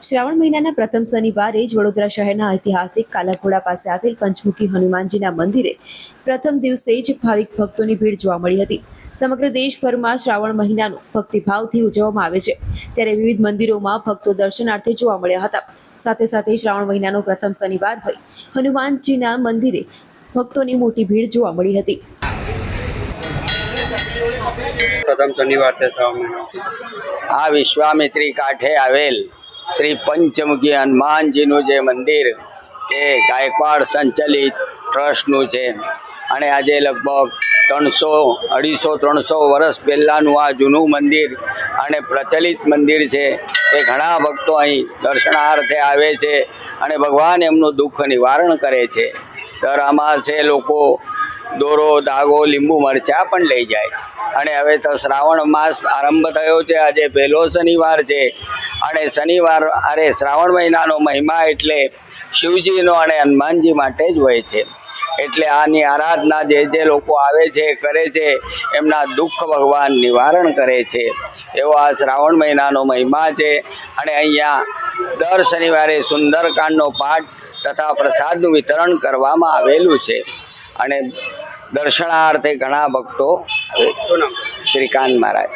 શ્રાવણ મહિનાના પ્રથમ શનિવારે જ વડોદરા શહેરના ઐતિહાસિક કાલાઘોડા પાસે આવેલ પંચમુખી હનુમાનજીના મંદિરે પ્રથમ દિવસે જ ભાવિક ભક્તોની ભીડ જોવા મળી હતી। સમગ્ર દેશભરમાં શ્રાવણ મહિનાનો ભક્તિભાવથી ઉજવવામાં આવે છે, ત્યારે વિવિધ મંદિરોમાં ભક્તો દર્શનાર્થે જોવા મળ્યા હતા। સાથે સાથે શ્રાવણ મહિનાનો પ્રથમ શનિવાર હોય હનુમાનજીના મંદિરે ભક્તોની મોટી ભીડ જોવા મળી હતી। प्रथम शनिवार से आ विश्वामित्री काठे आवेल श्री पंचमुखी हनुमान जी नु जे मंदिर के गायकवाड़ संचालित ट्रस्ट नु छे अने आजे लगभग 300-350 वर्ष पहलानु आ जूनु मंदिर अने प्रचलित मंदिर छे। ए घणा भक्तो अहीं दर्शनार्थे आवे छे अने भगवान एमनुं दुख निवारण करे छे। दर अमासे लोको दोरो धागो લીંબુ मरचा पण लई जाय अने हवे तो श्रावण मास आरंभ थयो छे। आज पहलो शनिवार छे अने शनिवार अरे श्रावण महीनानो महिमा एटले शिवजीनो अने हनुमानजी माटे ज होय छे। एटले आनी आराधना जे जे लोको आवे छे करे छे एमना दुख भगवान निवारण करे छे। एवो आ श्रावण महीनानो महिमा छे अने अहींया दर शनिवारे सुंदरकांडनो पाठ तथा प्रसादनुं वितरण करवामां आवेलुं छे अने दर्शनार्थे घणा भक्तो श्रीकांत महाराज।